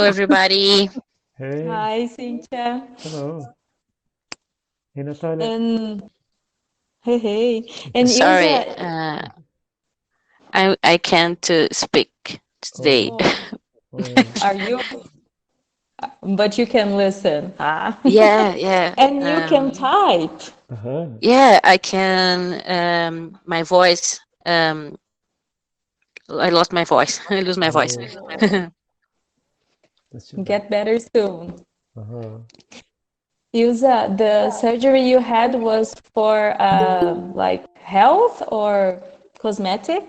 everybody. Hey, Hi, Cynthia. hello. Hey, Natalia. And hey, hey. And Sorry, Ilza, I can't speak today. Oh, oh, oh, are you? But you can listen, huh? Yeah, yeah, And you can type. uh-huh. yeah. I can. My voice. I lost my voice. I lose my voice. Oh, Oh, that's too bad. get better soon. Uh-huh. Ilza, the surgery you had was for like health or cosmetic?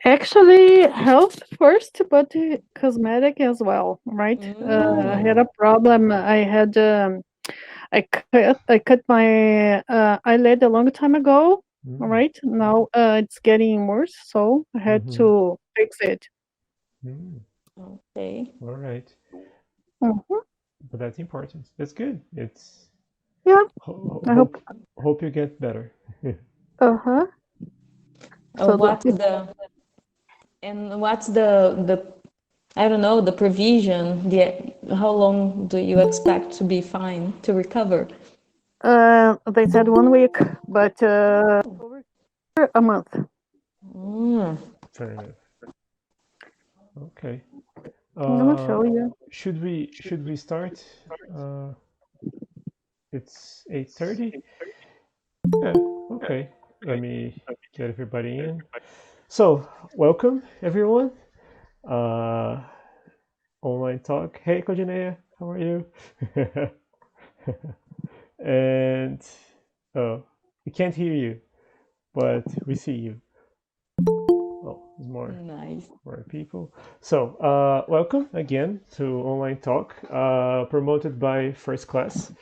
Actually, health first, but cosmetic as well, right? I Mm, had a Oh, problem. I cut my eyelid a long time ago. All mm, right, now it's getting worse, so I had mm-hmm, to fix it. mm. okay. All right. Mhm. But that's important. That's good. It's Yeah, ho I hope hope. hope you get better. Uh huh. So the What's what's the I don't know, the provision, how long do you expect to be fine to recover? they said 1 week, but over here, a month. Mm. Fair enough. Okay. I'm gonna Uh, show you. should we start? Uh, it's 8:30. Yeah. Okay. Let me get everybody in. So, welcome everyone. Uh, Online talk. Hey, Kojinea, how are you? And oh, we can't hear you, but we see you. Oh, there's Nice. more people. So, welcome again to Online Talk, promoted by First Class,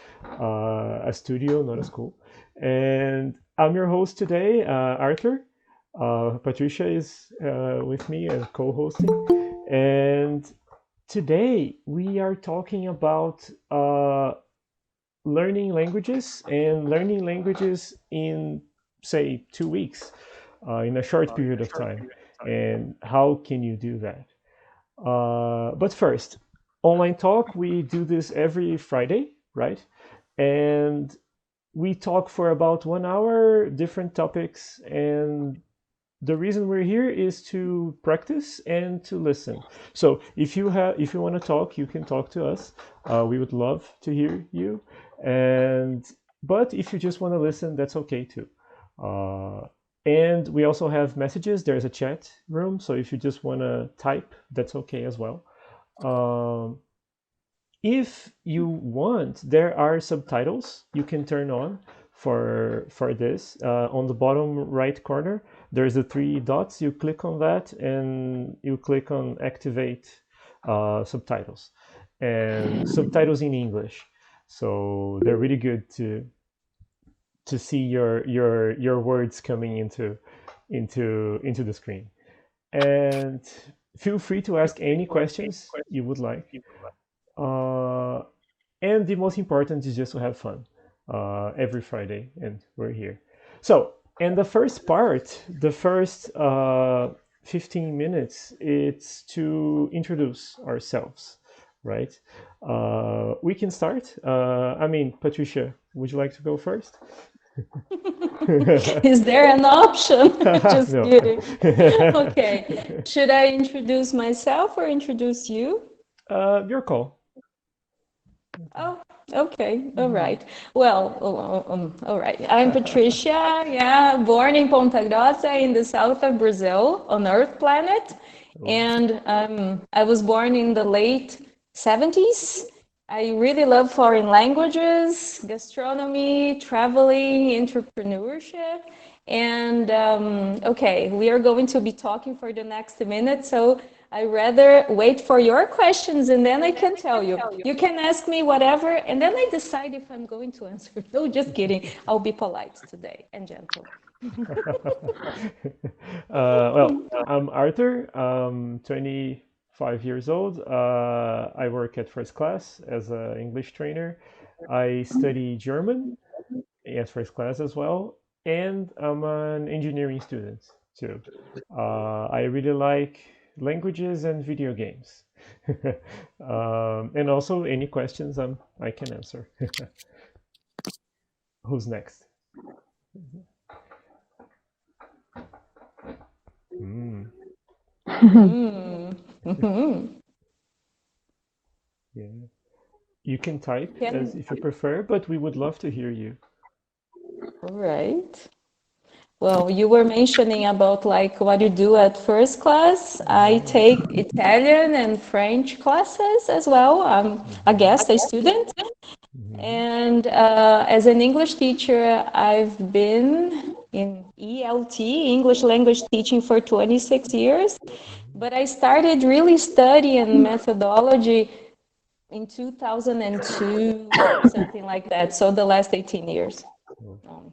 a studio, not a school. And I'm your host today, Arthur. Patricia is with me as co-hosting, and today we are talking about learning languages in, say, 2 weeks, in a short period of time. And how can you do that? But first, online talk, we do this every Friday, right? And we talk for about 1 hour, different topics, and the reason we're here is to practice and to listen. So if you want to talk, you can talk to us. We would love to hear you. And but if you just want to listen, that's okay too. Uh, and we also have messages. There's a chat room, so if you just want to type, that's okay as well. Um, if you want, there are subtitles you can turn on for this. On the bottom right corner, there's the three dots. You click on that, and you click on activate subtitles, and subtitles in English. So they're really good to see your words coming into the screen. And feel free to ask any questions you would like. Uh, and the most important is just to have fun every Friday, and we're here. So, and the first part, the first 15 minutes, it's to introduce ourselves, right? We can start. I mean, Patricia, would you like to go first? Is there an option? Just No. kidding. Okay. Should I introduce myself or introduce you? Your call. Oh, okay. All Mhm. right. Well, all right. I'm Patricia. Yeah, born in Ponta Grossa in the south of Brazil on Earth planet. Oh. And I was born in the late 70s. I really love foreign languages, gastronomy, traveling, entrepreneurship. And okay, we are going to be talking for the next minute. So I rather wait for your questions and then I can tell you. You can ask me whatever, and then I decide if I'm going to answer. No, just kidding. I'll be polite today and gentle. Well, I'm Arthur. I'm 25 years old. I work at First Class as an English trainer. I study German at First Class as well, and I'm an engineering student too. I really like languages and video games. And also, any questions I can answer. Who's next? Mm, Mhm. yeah. You can type as Can, if you prefer, but we would love to hear you. all right. Well, you were mentioning about like what you do at first class. I Oh. take Italian and French classes as well. I'm a Mhm, guest, a student. mhm, And as an English teacher, I've been in ELT, English language teaching, for 26 years. But I started really studying methodology in 2002, something like that. So the last 18 years. oh, Um,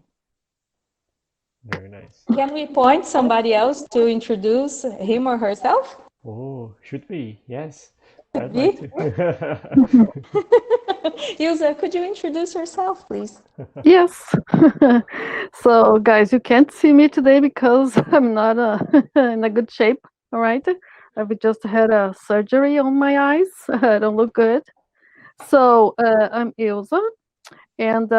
very nice. Can we point somebody else to introduce him or herself? Oh, should we? Yes, Could I'd like be. to. Ilse, could you introduce yourself, please? Yes. So, guys, you can't see me today because I'm not in a good shape. All right. I've just had a surgery on my eyes. I don't look good. So, I'm Ilza, and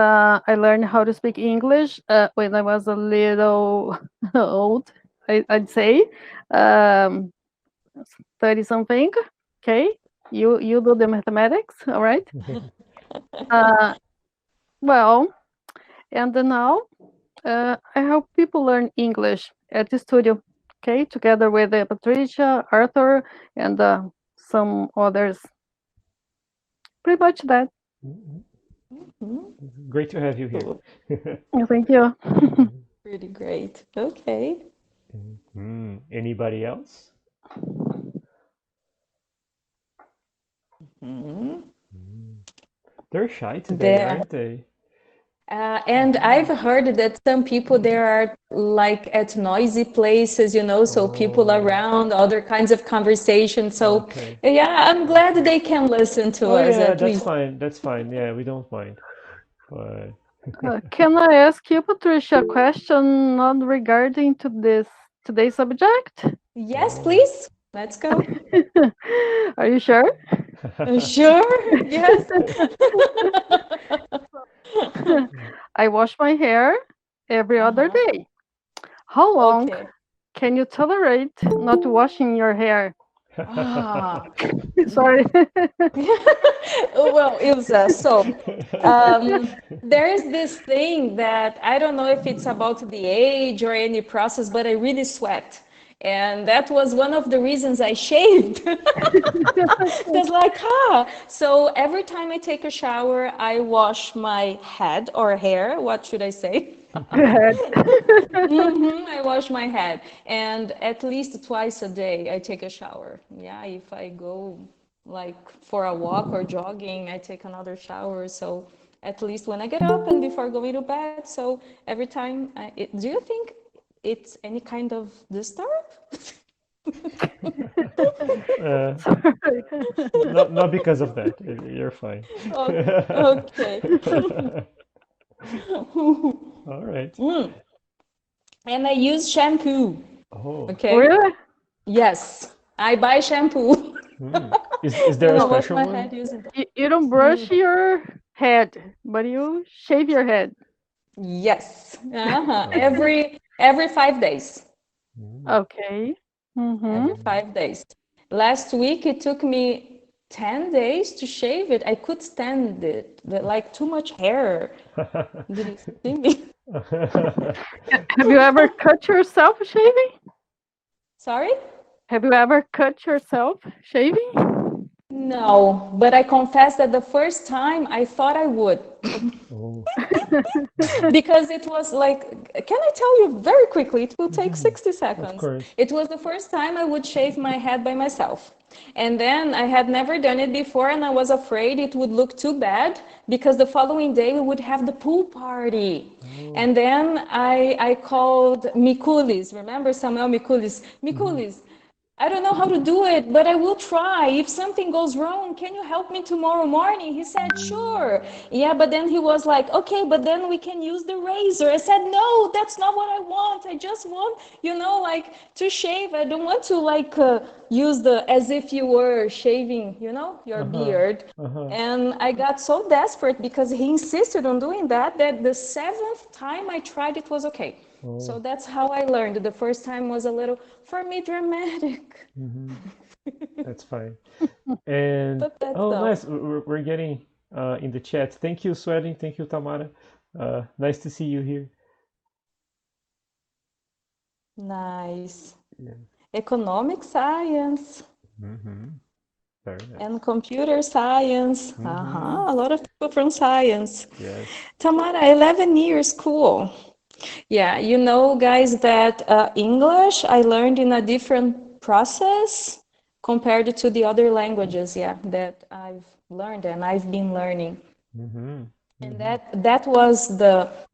I learned how to speak English when I was a little old, I'd say, um, 30 something. Okay. You do the mathematics. All right. Uh, well, and then now I help people learn English at the studio, okay, together with Patricia, Arthur, and some others. Pretty much that. Mhm. Hmm. Great to have you here. Cool. Thank you. Pretty great. Okay. Anybody else? Mhm. Mm. They're shy today, There. aren't they? And I've Mhm. heard that some people there are like at noisy places, so people Oh, around, other kinds of conversation. So, okay. yeah, I'm glad they can listen to Oh us yeah, at that's least. fine. That's fine. Yeah, we don't mind. But Can I ask you, Patricia, a question not regarding to this today's subject? Yes, oh. please. Let's go. Are you sure? Sure. Yes. I wash my hair every other Uh-huh. day. How long Okay. can you tolerate not washing your hair? Ah. Sorry. Well, Ilse, so there is this thing that I don't know if it's about the age or any process, but I really sweat. And that was one of the reasons I shaved. Because, like, so every time I take a shower, I wash my head or hair. What should I say? Head. I wash my head, and at least twice a day I take a shower. Yeah, if I go like for a walk or jogging, I take another shower. So at least when I get up and before going to bed. So every time, do you think it's any kind of disturb? uh, Sorry. not because of that. You're fine. Okay. All right. Mm. And I use shampoo. Oh. Okay. Really? Yes, I buy shampoo. Hmm. Is there And a I wash special my one? head using that. You don't brush your head, but you shave your head. Yes. Oh. Every 5 days. Mm. Okay. Mm-hmm. Every 5 days. Last week it took me 10 days to shave it. I could stand it. Like too much hair. Did you see me? Have you ever cut yourself shaving? Sorry? Have you ever cut yourself shaving? No, but I confess that the first time I thought I would. Oh. Mhm. Because it was like, can I tell you very quickly? It will take Mhm. 60 Of seconds. course. It was the first time I would shave my head by myself. And then I had never done it before, and I was afraid it would look too bad because the following day we would have the pool party. Oh. And then I called Mikulis. Remember Samuel Mikulis? Mhm. Mikulis, I don't know how to do it, but I will try. If something goes wrong, can you help me tomorrow morning? He said, sure. Yeah, but then he was like, okay, but then we can use the razor. I said, no, that's not what I want. I just want, like to shave. I don't want to use as if you were shaving, your beard. And I got so desperate because he insisted on doing that the seventh time I tried, it was okay. So that's how I learned. The first time was a little, for me, dramatic. That's fine. And But that's oh, all. nice. We're getting in the chat. Thank you, Sweating. Thank you, Tamara. Nice to see you here. Nice. Yeah. Economic science Very nice. and computer science. A lot of people from science. Yes. Tamara, 11 years, cool. Yeah, guys, that English I learned in a different process compared to the other languages, that I've learned and I've been learning. And that was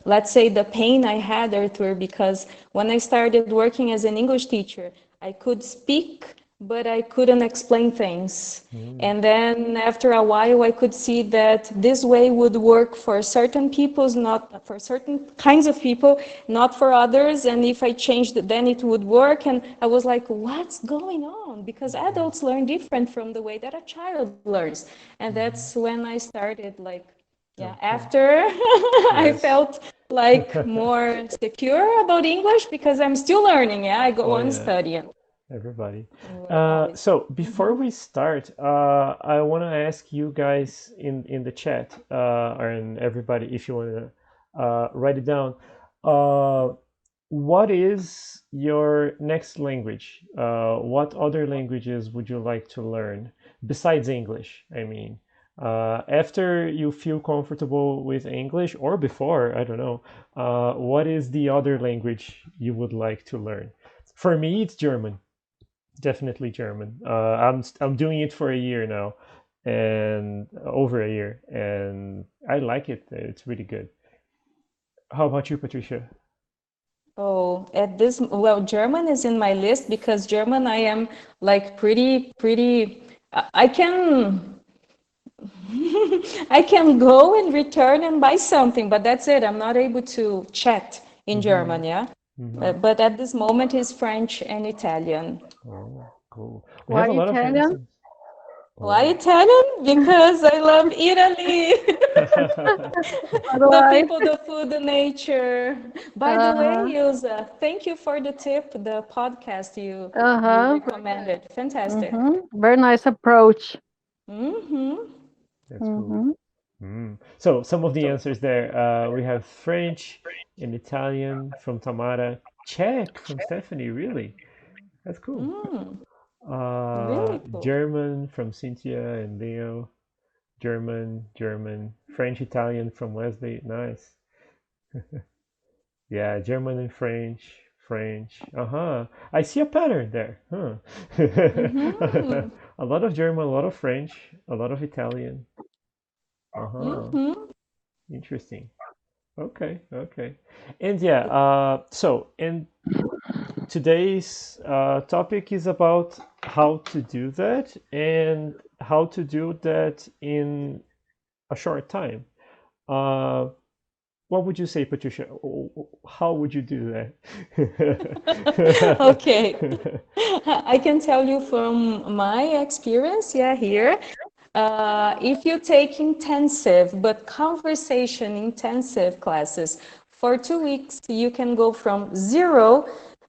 let's say, the pain I had, Arthur, because when I started working as an English teacher, I could speak, but I couldn't explain things. And then after a while, I could see that this way would work for certain peoples, not for certain kinds of people, not for others. And if I changed it, then it would work. And I was like, what's going on? Because adults learn different from the way that a child learns. And that's when I started after I Yes. felt like more secure about English because I'm still learning. I go on yeah. studying. Everybody. Always. So before we start, I want to ask you guys in the chat, and everybody, if you want to write it down, what is your next language? What other languages would you like to learn besides English? I mean, after you feel comfortable with English or before, I don't know, what is the other language you would like to learn? For me, it's German. Definitely German. I'm doing it for a year now, and over a year, and I like it. It's really good. How about you, Patricia? Oh, German is in my list because German I am like pretty. I can I can go and return and buy something, but that's it. I'm not able to chat in German, yeah. But at this moment is French and Italian. Oh, cool. We have Why a lot of Italian? answers. Why Oh. Italian? Because I love Italy. The Otherwise, people, the food, the nature. By the way, uh-huh, Ilza, thank you for the tip, the podcast you uh-huh. recommended. Fantastic. Very nice approach. Mm-hmm. That's cool. Hmm. So some of the answers there. We have French and Italian from Tamara, Czech from Stephanie. Really, that's cool. Really cool. German from Cynthia and Leo. German, French, Italian from Wesley. Nice. Yeah, German and French. I see a pattern there. Huh. A lot of German, a lot of French, a lot of Italian. Uh-huh. Mm-hmm. Interesting. Okay. And yeah, and today's topic is about how to do that and how to do that in a short time. Uh, what would you say, Patricia? How would you do that? Okay. I can tell you from my experience, here. If you take intensive but conversation intensive classes for 2 weeks, you can go from zero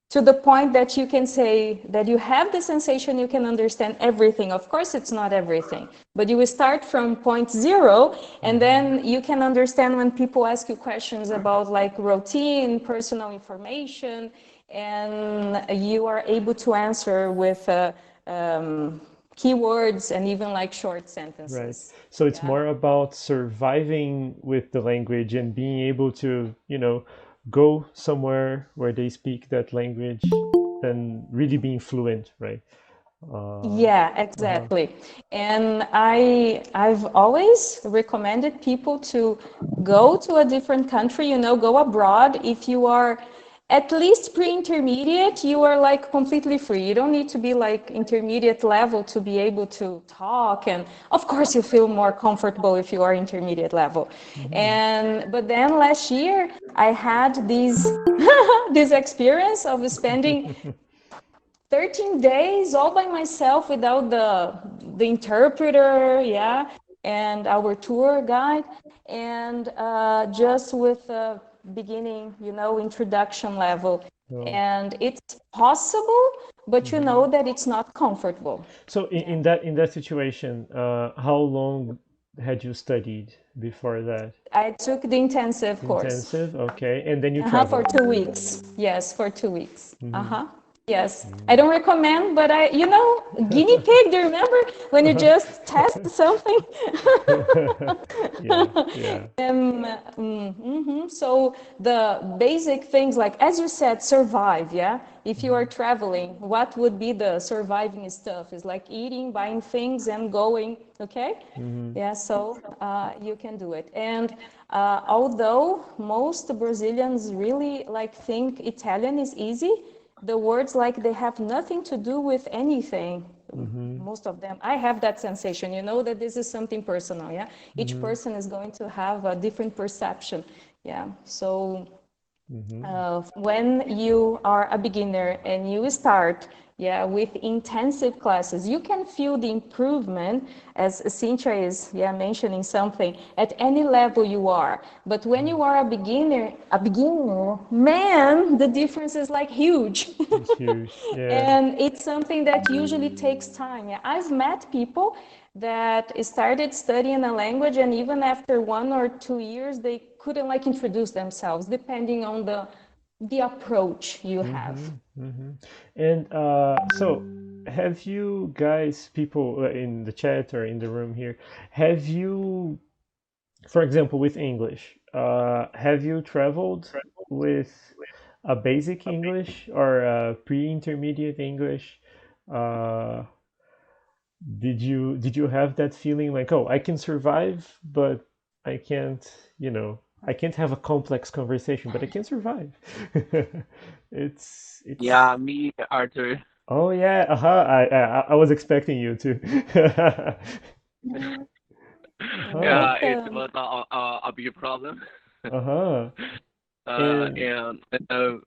to the point that you can say that you have the sensation you can understand everything. Of course, it's not everything, but you will start from point zero, and then you can understand when people ask you questions about like routine, personal information, and you are able to answer with keywords and even like short Right. sentences. So it's Yeah. more about surviving with the language and being able to, go somewhere where they speak that language than really being fluent, right? Yeah, Uh-huh. exactly. And I've always recommended people to go to a different country, go abroad if you are at least pre-intermediate, you are like completely free. You don't need to be like intermediate level to be able to talk. And of course, you feel more comfortable if you are intermediate level. But then last year, I had this experience of spending 13 days all by myself without the interpreter, yeah, and our tour guide, and just with a beginning, introduction level. Oh. And it's possible, but you know that it's not comfortable. So in that situation, how long had you studied before that? I took the intensive course. Intensive, okay, and then you For traveled. 2 weeks. Yes, for 2 weeks. Yes, I don't recommend, but guinea pig. Do you remember when you just test something? Yeah. So the basic things, like as you said, survive. Yeah, if you are traveling, what would be the surviving stuff? Is like eating, buying things, and going. Okay. Yeah, so you can do it. And although most Brazilians really think Italian is easy, the words they have nothing to do with anything. Most of them, I have that sensation, that this is something personal. Yeah, each person is going to have a different perception. Yeah, so when you are a beginner and you start with intensive classes, you can feel the improvement, as Cynthia is mentioning something, at any level you are. But when you are a beginner, man, the difference is huge. It's huge. Yeah. And it's something that usually takes time. Yeah, I've met people that started studying a language, and even after 1 or 2 years, they couldn't introduce themselves, depending on the approach you have. And so, have you guys, people in the chat or in the room here, have you, for example, with English, have you traveled with a basic English or a pre-intermediate English? Uh, did you have that feeling like, oh, I can survive, but I can't, I can't have a complex conversation, but I can survive. It's Yeah, me, Arthur. Oh yeah, I was expecting you to. Uh-huh. Yeah, it Welcome. was a big problem. Uh-huh. And And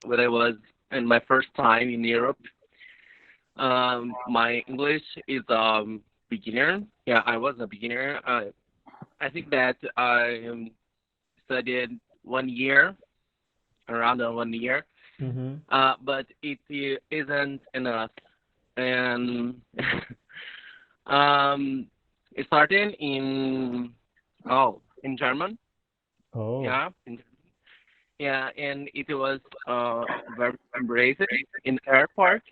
when I was in my first time in Europe, my English is beginner. Yeah, I was a beginner. I think that I studied 1 year, around 1 year, mhm. but isn't enough. And um, it started in German. Oh. Yeah, yeah, and it was very embraced in airport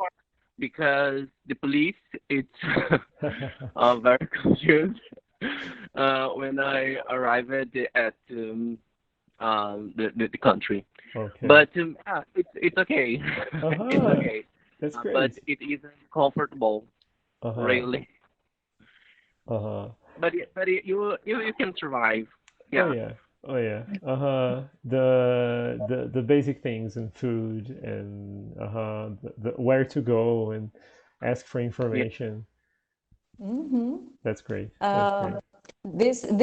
because the police it's very confused when I arrived at the country. Okay. But yeah, it's okay. It's Uh-huh. okay. That's But great. it isn't comfortable, Uh-huh. really. Uh-huh. But you can survive. Oh Yeah. yeah. Oh yeah. Uh-huh. The basic things and food and the where to go and ask for Yeah. information. That's great. That's Uh, great.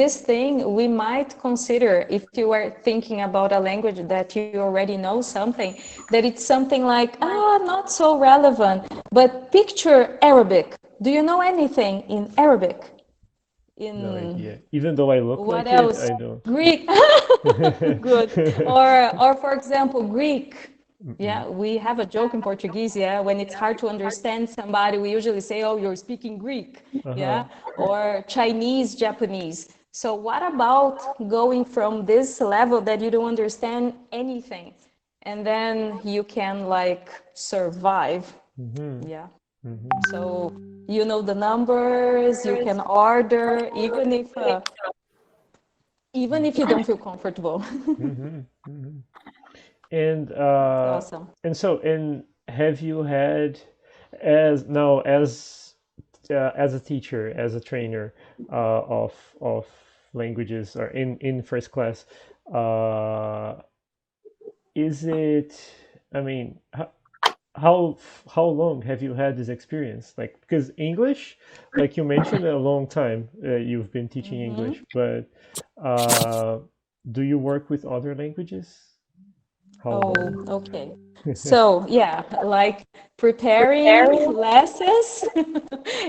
this thing we might consider, if you are thinking about a language that you already know something, that it's something not so relevant. But picture Arabic. Do you know anything in Arabic? No In idea. Even though I look what like it, else? I don't. Greek. Good. Or for example, Greek. Mm-mm. Yeah, we have a joke in Portuguese, yeah, when it's hard to understand somebody, we usually say, oh, you're speaking Greek, Uh-huh. yeah, or Chinese, Japanese. So what about going from this level that you don't understand anything, and then you can survive, Mm-hmm. yeah. Mm-hmm. So you know the numbers, you can order, even if you don't feel comfortable. Mm-hmm. Mm-hmm. And It's awesome. and have you had as now as a teacher, as a trainer of languages or in first class, uh, is it, I mean, how long have you had this experience? Like, because English, like you mentioned, a long time you've been teaching English, but uh, do you work with other languages? How Oh, long? okay. So, yeah, like preparing lessons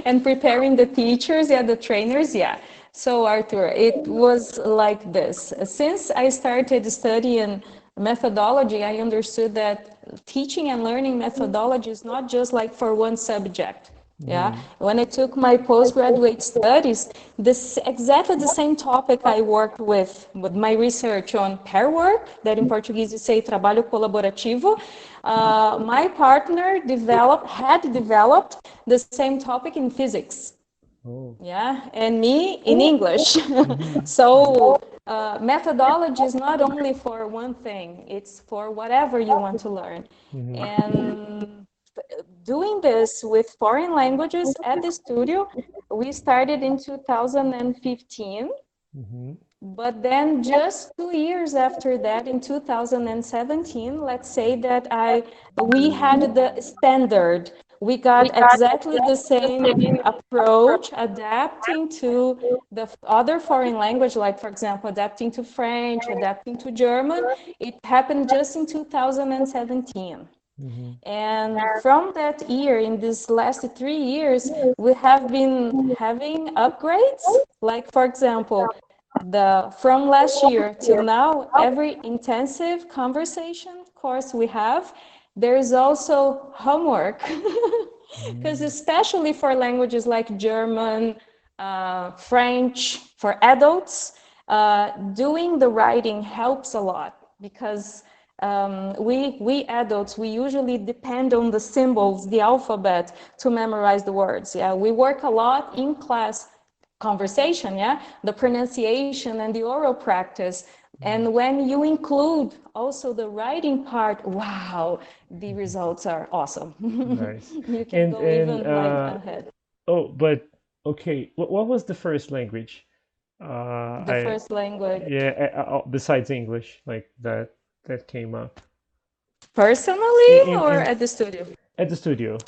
and preparing the teachers, yeah, the trainers, yeah. So, Arthur, it was like this. Since I started studying methodology, I understood that teaching and learning methodology is not just like for one subject. Yeah, Hmm. when I took my postgraduate studies, this exactly the same topic I worked with my research on pair work, that in Portuguese you say trabalho colaborativo. My partner had developed the same topic in physics. Oh. Yeah, and me in English. Hmm. So methodology is not only for one thing, it's for whatever you want to learn. Hmm. And doing this with foreign languages at the studio, we started in 2015. Hmm. But then just 2 years after that, in 2017, let's say that we had the standard. We got exactly the same approach, adapting to the other foreign language, like, for example, adapting to French, adapting to German. It happened just in 2017. Hmm. And from that year, in these last 3 years, we have been having upgrades. Like, for example, from last year till now, every intensive conversation course we have, there is also homework. Because especially for languages like German, French, for adults, doing the writing helps a lot because we adults, we usually depend on the symbols, the alphabet, to memorize the words. Yeah, we work a lot in class conversation, yeah, the pronunciation and the oral practice. And when you include also the writing part, wow, the results are awesome. Nice. You can And go even like ahead. oh, but okay, what was the first language? The I first language, Yeah, besides English, like that came up personally or in at the studio? at the studio.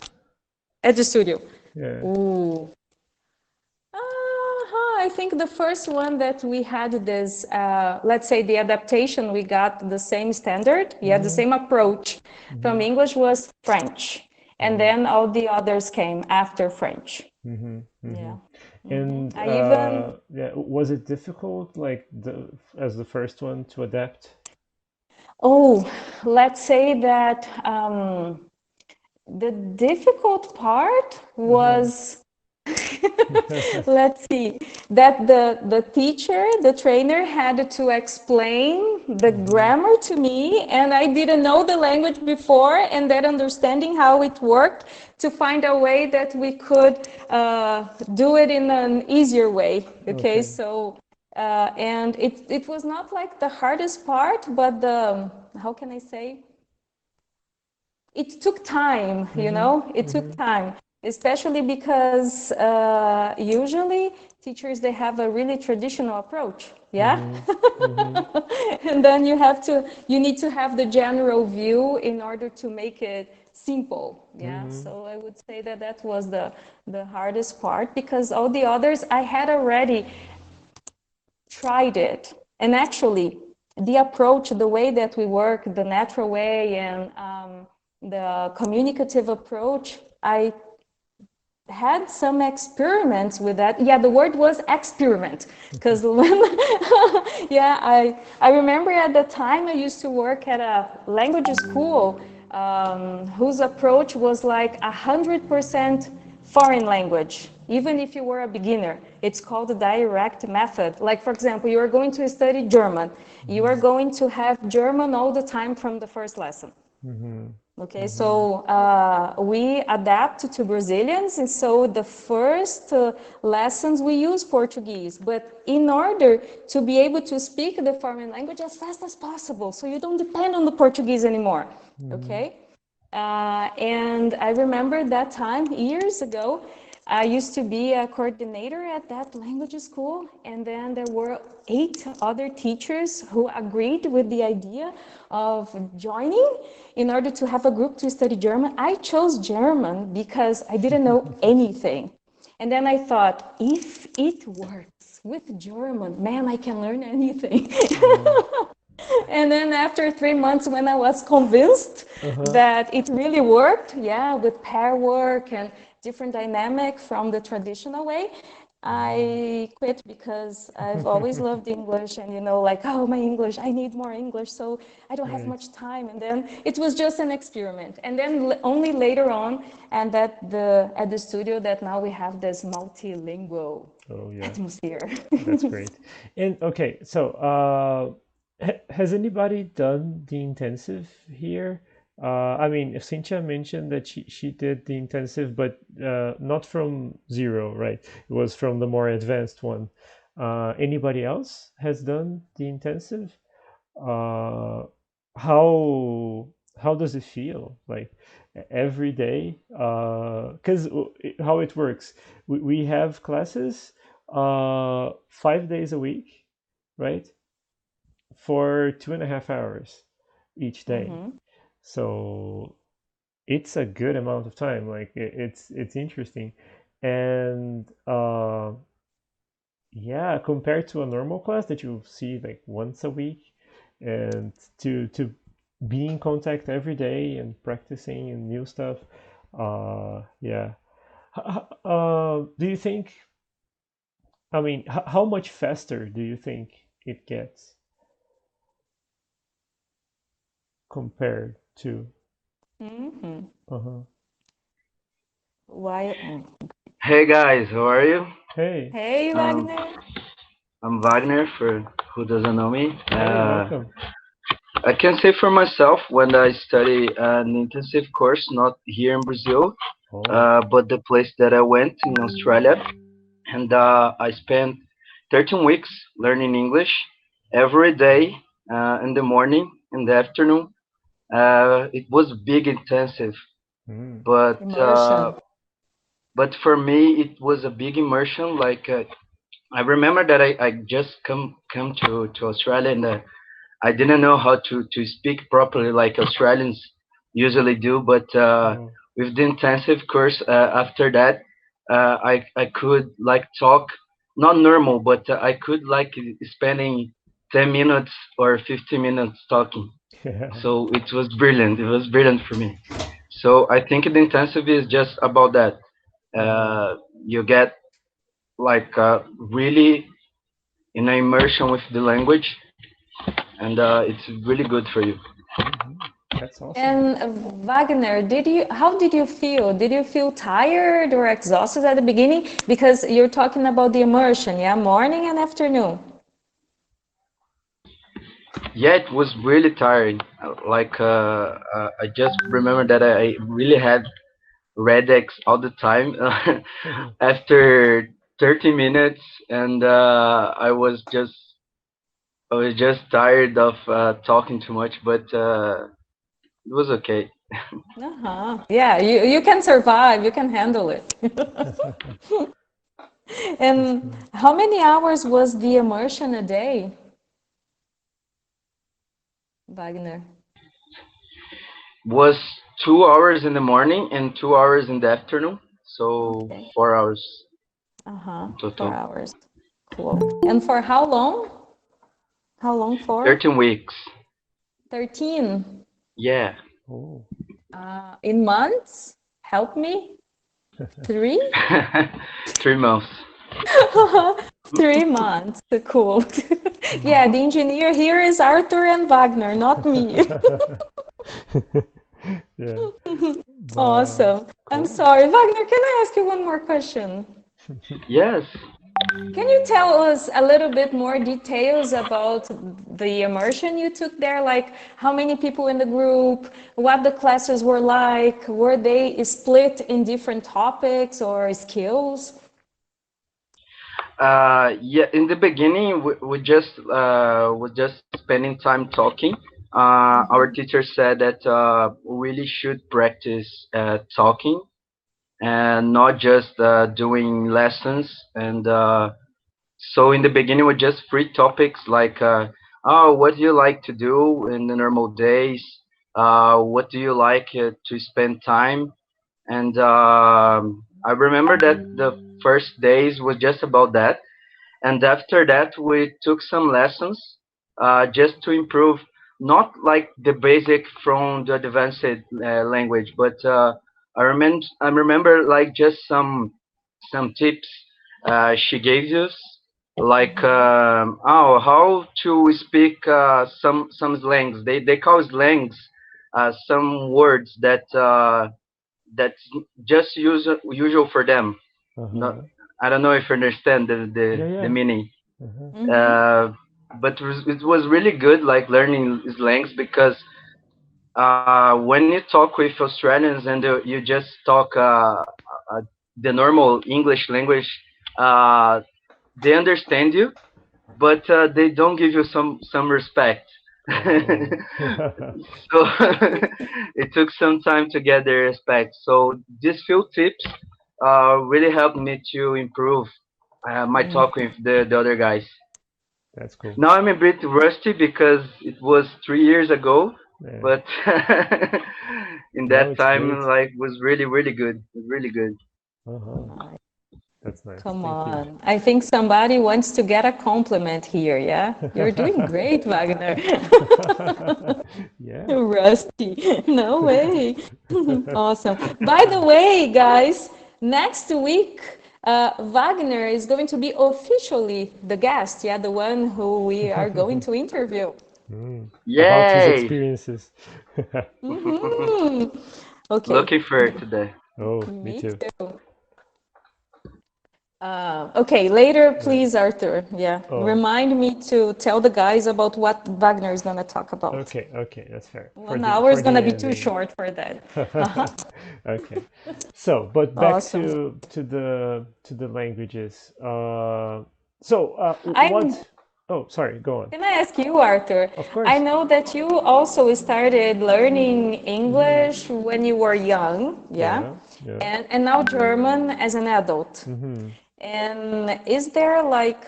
At the studio. Yeah. Ooh. I think the first one that we had this, let's say the adaptation, we got the same standard, yeah, the Hmm. same approach from Hmm. English was French. And Oh. then all the others came after French. Hmm. Hmm. Yeah. And I even, yeah, was it difficult, like as the first one to adapt? oh, let's say that the difficult part Uh-huh. was let's see, that the teacher, the trainer had to explain the Hmm. grammar to me, and I didn't know the language before, and that understanding how it worked to find a way that we could do it in an easier way. Okay, Okay. so and it was not like the hardest part, but the, how can I say? It took time, Hmm. it took Hmm. time, especially because usually teachers, they have a really traditional approach, yeah? Hmm. Hmm. And then you need to have the general view in order to make it simple, yeah? Hmm. So I would say that that was the hardest part, because all the others I had already tried it. And actually, the approach, the way that we work, the natural way, and the communicative approach, I had some experiments with that. Yeah, the word was experiment, because when yeah, I remember at the time I used to work at a language school whose approach was like 100% foreign language, even if you were a beginner. It's called the direct method. Like, for example, you are going to study German. You are Hmm. going to have German all the time from the first lesson. Hmm. Okay, Hmm. so we adapt to Brazilians, and so the first lessons we use Portuguese, but in order to be able to speak the foreign language as fast as possible, so you don't depend on the Portuguese anymore. Hmm. Okay, and I remember that time years ago. I used to be a coordinator at that language school, and then there were 8 other teachers who agreed with the idea of joining in order to have a group to study German. I chose German because I didn't know anything. And then I thought, if it works with German, man, I can learn anything. And then after 3 months, when I was convinced that it really worked, yeah, with pair work and different dynamic from the traditional way, I quit because I've always loved English and, like, oh, my English, I need more English, so I don't have Right. much time. And then it was just an experiment. And then only later on, and at the studio, that now we have this multilingual Oh yeah, atmosphere. that's great. And okay, so has anybody done the intensive here? I mean, Cynthia mentioned that she did the intensive, but not from zero, right? It was from the more advanced one. Anybody else has done the intensive? Uh, how does it feel like every day? Because how it works, we have classes 5 days a week, right? For 2.5 hours each day. So it's a good amount of time. Like it's interesting, and yeah, compared to a normal class that you see like once a week, and to be in contact every day and practicing and new stuff. Yeah. Do you think? I mean, how much faster do you think it gets compared to? Uh-huh. Why? Hey guys, how are you? Hey, Hey, Um, Wagner. I'm Wagner, for who doesn't know me. hey, welcome. I can say for myself, when I study an intensive course, not here in Brazil, Oh. but the place that I went in Australia, and I spent 13 weeks learning English every day, in the morning, in the afternoon. It was big, intensive, Mm. but Immersion. for me, it was a big immersion. Like I remember that I just come to Australia, and I didn't know how to speak properly like Australians usually do. But Oh. with the intensive course, after that, I could like talk not normal, but I could like spending 10 minutes or 15 minutes talking. Yeah. So it was brilliant. It was brilliant for me. So I think the intensive is just about that. You get like really in an immersion with the language, and it's really good for you. That's awesome. And Wagner, how did you feel? Did you feel tired or exhausted at the beginning? Because you're talking about the immersion, yeah, morning and afternoon. Yeah, it was really tiring. Like I just remember that I really had red X all the time after 30 minutes, and I was just tired of talking too much, but it was okay. Yeah, you can survive, you can handle it. That's And cool. how many hours was the immersion a day, Wagner? Was 2 hours in the morning and 2 hours in the afternoon, so Okay. 4 hours in 4 total. hours. Cool. And for how long? How long for? 13 weeks. 13. Yeah. Oh. In months? Help me. 3? 3 months. 3 months. Cool. Yeah, the engineer here is Arthur and Wagner, not me. Yeah. Awesome. I'm Cool. sorry. Wagner, can I ask you one more question? Yes. Can you tell us a little bit more details about the immersion you took there? Like how many people in the group, what the classes were like, were they split in different topics or skills? Yeah. In the beginning, we just spending time talking. Our teacher said that we really should practice talking and not just doing lessons. And so in the beginning, were just free topics like, oh, what do you like to do in the normal days? What do you like to spend time? And I remember that the first days was just about that. And after that, we took some lessons just to improve, not like the basic from the advanced language, but I remember like just some tips she gave us, like oh, how to speak some slangs. They call slangs some words that that's just usual for them. Not, Uh-huh. I don't know if you understand Yeah, the yeah. meaning. Uh-huh. But it was really good, like learning slangs, because when you talk with Australians and you just talk uh, the normal English language, uh, they understand you, but they don't give you some respect. Oh. So it took some time to get their respect. So these few tips really helped me to improve my talk with the other guys. That's cool. Now I'm a bit rusty because it was 3 years ago, Yeah. but in No, that it's time, great. like, was really, really good. It was really good. Uh-huh. That's nice. Come Thank you. on. I think somebody wants to get a compliment here, yeah? You're doing great, Wagner. Yeah. Rusty. No way. Awesome. By the way, guys, next week, Wagner is going to be officially the guest, yeah, the one who we are going to interview. Mm. About his Yay! experiences. Mhm. Okay, Looking for it today. Oh, me me too. too. Okay, later, Yeah. please, Arthur. Yeah, Oh, remind me to tell the guys about what Wagner is going to talk about. okay, okay, that's fair. For One the hour for is going the to be too ending. short for that. Uh-huh. Okay. So, but back Awesome. to the languages. What? I'm Oh, sorry. Go on. Can I ask you, Arthur? Of I course. know that you also started learning Mm-hmm. English when you were young, yeah? Yeah. Yeah. And now German as an adult. Mm-hmm. And is there like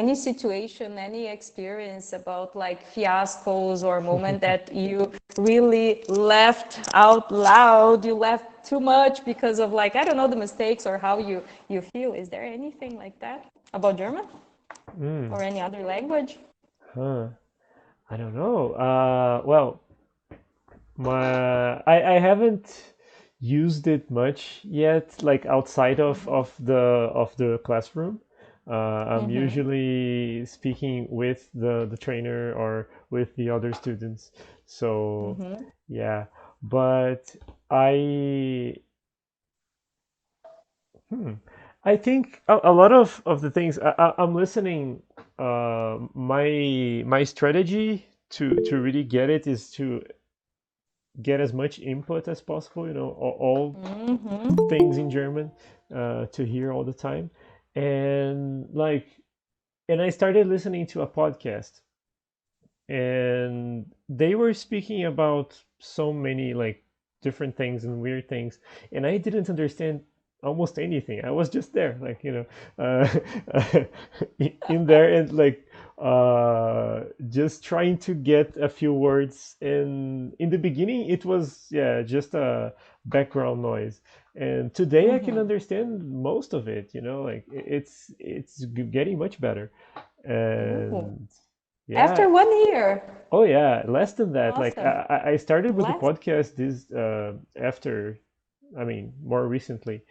any situation, any experience about like fiascos or moment that you really laughed out loud, you laughed too much because of like, I don't know, the mistakes or how you feel? Is there anything like that about German Mm. or any other language? Huh. I don't know. Well, I haven't used it much yet, like outside of the classroom. I'm usually speaking with the trainer or with the other students. So yeah, but I hmm, I think a lot of the things I'm listening. My strategy to really get it is to get as much input as possible, all things in German to hear all the time. And like, and I started listening to a podcast, and they were speaking about so many like different things and weird things, and I didn't understand almost anything. I was just there, like, in there, and like just trying to get a few words. And in the beginning it was, yeah, just a background noise, and today I can understand most of it, like it's getting much better. Ooh. And yeah. After 1 year. Oh yeah, less than that. Like Awesome. I started with the Last. podcast this after, I mean, more recently.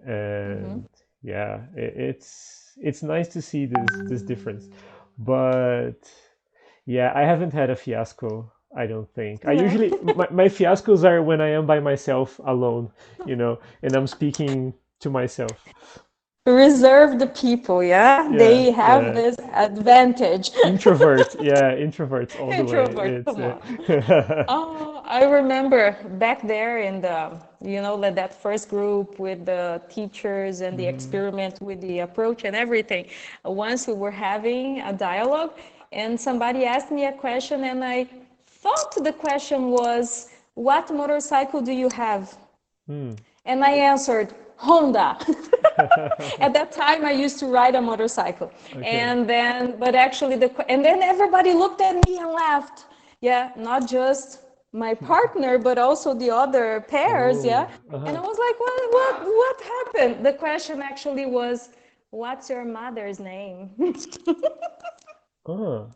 And yeah, it's nice to see this difference. But yeah, I haven't had a fiasco, I don't think. I No. usually my fiascos are when I am by myself alone, and I'm speaking to myself. Reserved people, yeah? Yeah, They have yeah. this advantage. Introvert, yeah, introverts all the way. Introvert, It's come on. Oh, I remember back there in the, like that first group with the teachers and the Mhm. experiment with the approach and everything. Once we were having a dialogue and somebody asked me a question and I thought the question was, what motorcycle do you have? Hmm. And I answered, Honda. At that time, I used to ride a motorcycle. Okay. And then, but actually, and then everybody looked at me and laughed. Yeah, not just my partner, but also the other pairs, yeah. And I was like, what happened? The question actually was, what's your mother's name? Oh,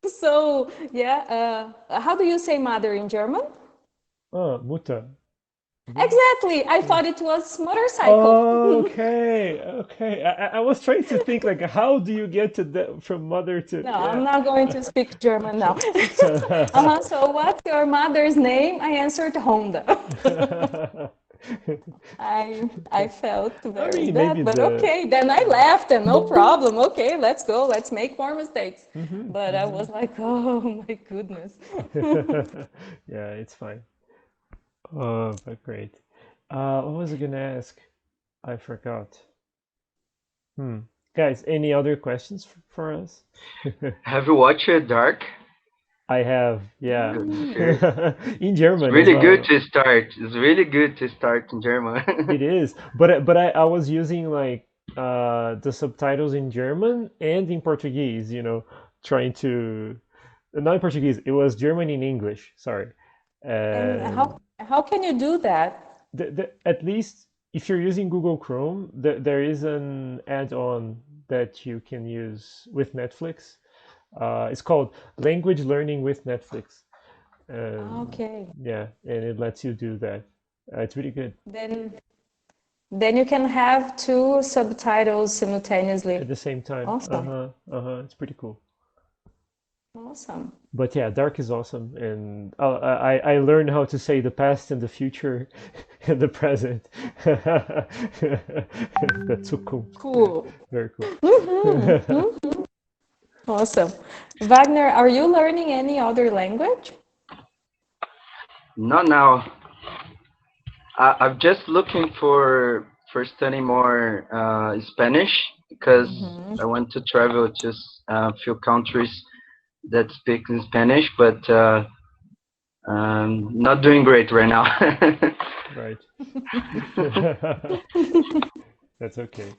So, yeah, how do you say mother in German? Mutter. Exactly. I thought it was motorcycle. Okay, okay. I was trying to think like how do you get to that from mother to No, I'm not going to speak German now. So what's your mother's name? I answered Honda. I felt very mean, bad, maybe but the okay. Then I laughed and no problem. Okay, let's go. Let's make more mistakes. But I was like, oh my goodness. yeah, it's fine. But great. What was I gonna ask? I forgot. Guys, any other questions for us? Have you watched Dark? I have, yeah. Good series. In It's German as really good well. to start. It's really good to start in German. It is, but I was using like the subtitles in German and in Portuguese, trying to not in Portuguese, it was German in English, sorry. And And how can you do that? at least if you're using Google Chrome, there is an add-on that you can use with Netflix. It's called Language Learning with Netflix. Okay. Yeah, and it lets you do that. It's really good. Then you can have two subtitles simultaneously. At the same time. Awesome. It's pretty cool. Awesome. But yeah, Dark is awesome, and I learned how to say the past and the future and the present. That's so cool. Cool. Very cool. Awesome. Wagner, are you learning any other language? Not now. I'm just looking for studying more Spanish because I want to travel to a few countries that speak in Spanish, but not doing great right now. Right. That's okay.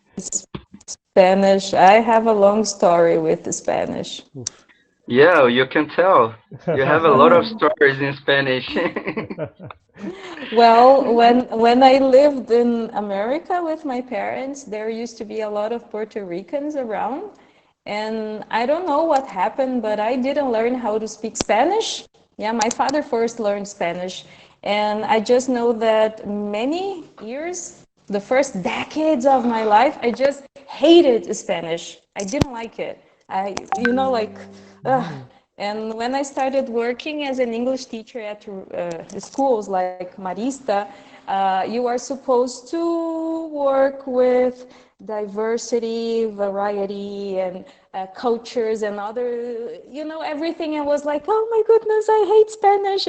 Spanish. I have a long story with the Spanish. Oof. Yeah, you can tell. You have a lot of stories in Spanish. Well, when I lived in America with my parents, there used to be a lot of Puerto Ricans around. And I don't know what happened, but I didn't learn how to speak Spanish. Yeah, my father first learned Spanish. And I just know that many years, the first decades of my life, I just hated Spanish. I didn't like it. And when I started working as an English teacher at schools like Marista, you are supposed to work with diversity, variety, and cultures and other, everything. I was like, oh my goodness, I hate Spanish.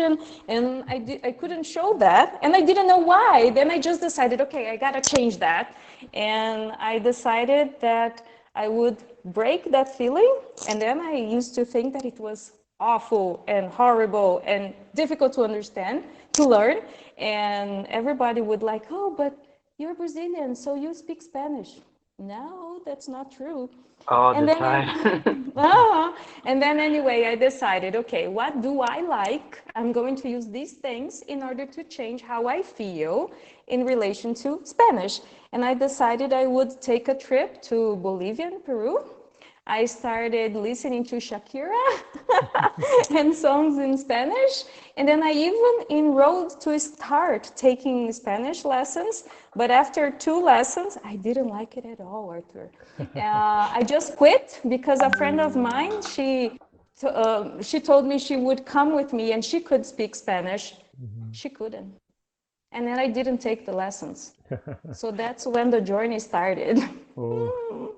And I couldn't show that. And I didn't know why. Then I just decided, okay, I got to change that. And I decided that I would break that feeling. And then I used to think that it was awful and horrible and difficult to understand, to learn. And everybody would like, oh, but you're Brazilian, so you speak Spanish. No, that's not true. All And the then, time. and then anyway, I decided, okay, what do I like? I'm going to use these things in order to change how I feel in relation to Spanish. And I decided I would take a trip to Bolivia and Peru. I started listening to Shakira and songs in Spanish. And then I even enrolled to start taking Spanish lessons. But after 2 lessons, I didn't like it at all, Arthur. I just quit because a friend of mine, she told me she would come with me and she could speak Spanish. She couldn't. And then I didn't take the lessons. So that's when the journey started. Oh.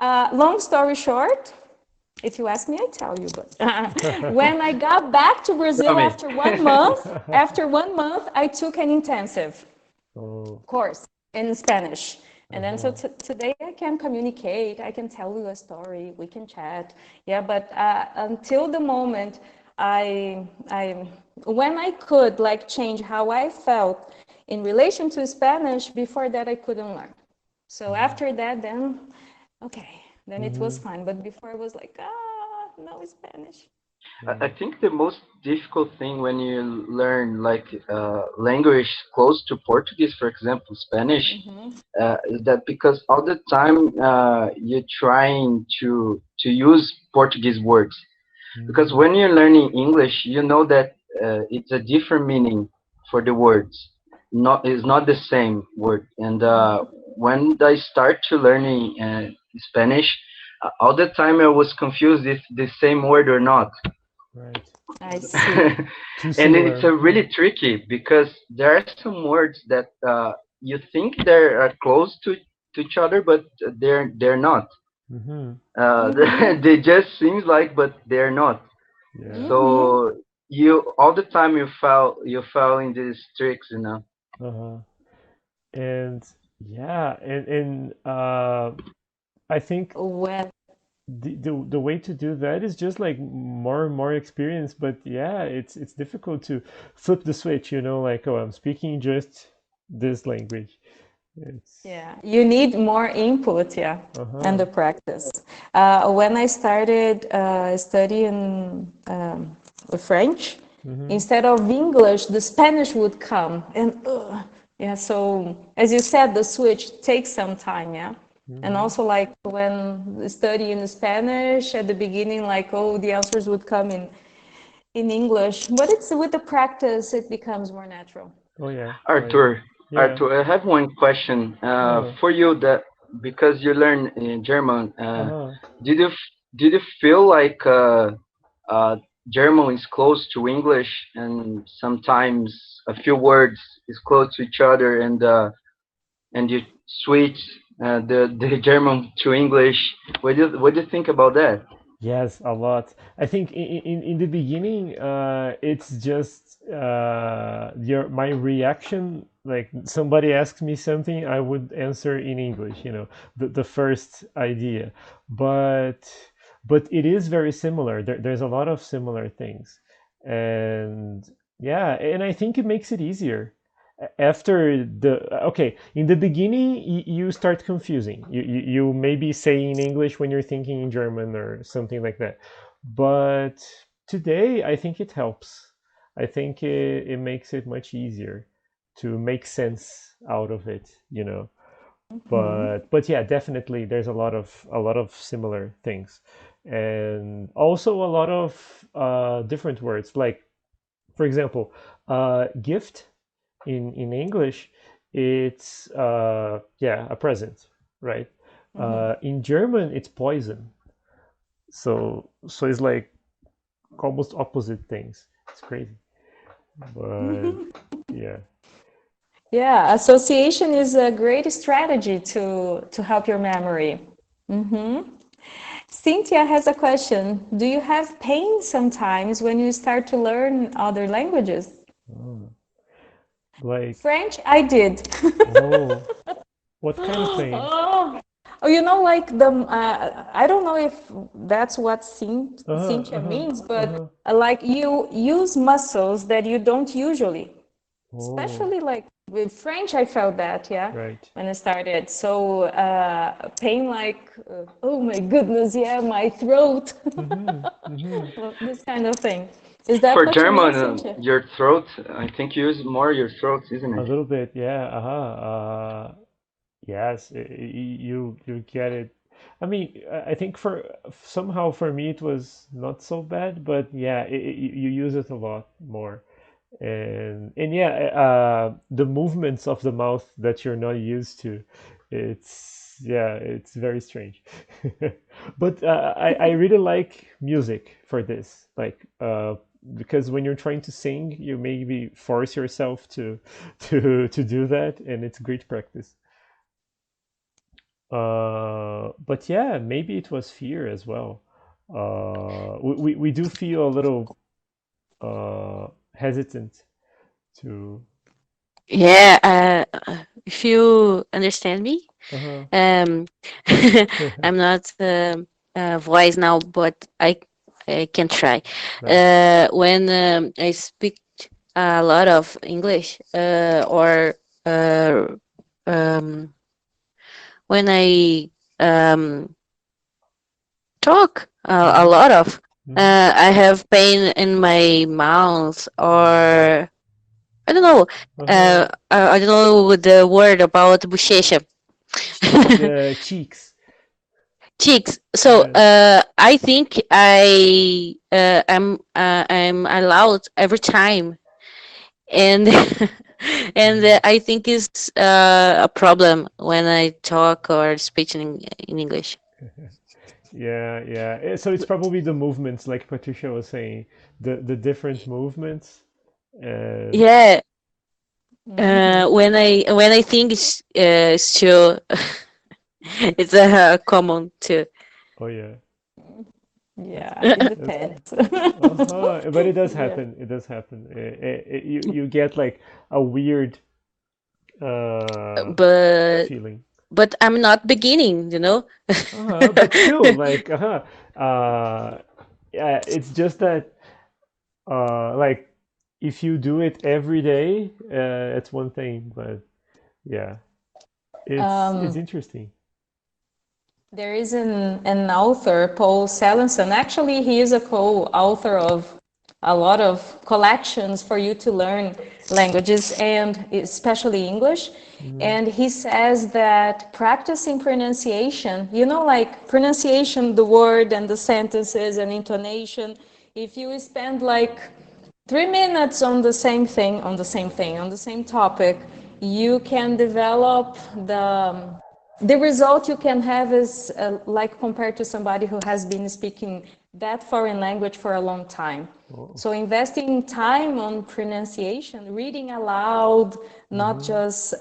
Long story short, if you ask me, I tell you. But when I got back to Brazil after 1 month, I took an intensive course in Spanish. And then so today I can communicate, I can tell you a story, we can chat. Yeah, but until the moment when I could like change how I felt in relation to Spanish, before that I couldn't learn. So after that, then, okay, then it was fine. But before I was like, no Spanish. I think the most difficult thing when you learn like language close to Portuguese, for example, Spanish, is that because all the time you're trying to use Portuguese words. Because when you're learning English, you know that it's a different meaning for the words. Not It's not the same word. And when I start to learning Spanish, all the time I was confused if the same word or not. Right. I see. Too And it's similar. really tricky because there are some words that you think they're close to each other, but they're not. Mm-hmm. They just seems like, but they're not. Yeah. So you all the time you fell in these tricks. Uh-huh. And yeah, and I think Well, the way to do that is just like more and more experience. But yeah, it's difficult to flip the switch, like, oh, I'm speaking just this language. It's yeah, you need more input, yeah, and uh-huh. the practice. When I started studying French, Mm-hmm. instead of English, the Spanish would come, and yeah. So as you said, the switch takes some time, yeah. And Mm-hmm. also, like when studying Spanish at the beginning, like the answers would come in English, but it's with the practice, it becomes more natural. Oh yeah. Oh yeah. Arthur, Yeah. Arthur, I have one question Uh-huh. for you. That because you learn in German, Uh-huh. did you feel like uh, German is close to English, and sometimes a few words is close to each other, and you switch the German to English? What do you think about that? Yes, a lot. I think in the beginning, it's just my reaction. Like somebody asks me something, I would answer in English. The first idea, but it is very similar. There's a lot of similar things, and yeah, and I think it makes it easier after okay, in the beginning you start confusing. You maybe say in English when you're thinking in German or something like that, but today I think it helps. I think it makes it much easier to make sense out of it. But yeah, definitely there's a lot of similar things, and also a lot of different words, like for example, gift in English, it's yeah, a present, right? In German, it's poison. So it's like almost opposite things. It's crazy, but yeah. Yeah, association is a great strategy to help your memory. Cynthia has a question. Do you have pain sometimes when you start to learn other languages? Oh, like, French, I did. oh, what kind of pain? Oh, like I don't know if that's what Uh-huh, Cynthia uh-huh, means, but uh-huh. like you use muscles that you don't usually. Oh, Especially like with French, I felt that, yeah, right. when I started. So pain like, oh my goodness, yeah, my throat, Mm-hmm, mm-hmm. well, this kind of thing. Is that For what you mean, German, Cynthia? your throat, I think you use more your throat, isn't A it? little bit, yeah. Yes, you get it. I mean, I think somehow for me it was not so bad, but yeah, you use it a lot more, and yeah, the movements of the mouth that you're not used to, it's very strange. But I really like music for this, like because when you're trying to sing, you maybe force yourself to do that, and it's great practice. But yeah, maybe it was fear as well. We do feel a little hesitant to. Yeah, if you understand me, Uh-huh. um, I'm not voice now, but I can try. Right. When I speak a lot of English, or uh, um, when I um, talk a Mm-hmm. lot of. Mm-hmm. I have pain in my mouth, or I don't know. Uh-huh. I don't know the word about bochecha. The cheeks. Cheeks. So Yeah. I think I'm allowed every time, and and Mm-hmm. I think it's a problem when I talk or speak in English. Yeah, yeah. So it's probably the movements, like Patricia was saying, the different movements. And Yeah. Mhm. When I think it's too, it's common too. oh yeah, Yeah, it that's depends. uh-huh. But it does Yeah. happen. It does happen. You get like a weird uh but feeling. but I'm not beginning, you know. Uh-huh. But still, like yeah. It's just that like if you do it every day, it's one thing. But yeah, it's Um, interesting. there is an author, Paul Salenson. Actually, he is a co-author of a lot of collections for you to learn languages and especially English. Mm-hmm. And he says that practicing pronunciation, like pronunciation, the word and the sentences and intonation, if you spend like 3 minutes on the same thing, on the same topic, you can develop the result you can have is like compared to somebody who has been speaking that foreign language for a long time. Oh. So investing time on pronunciation, reading aloud, not Mm-hmm. just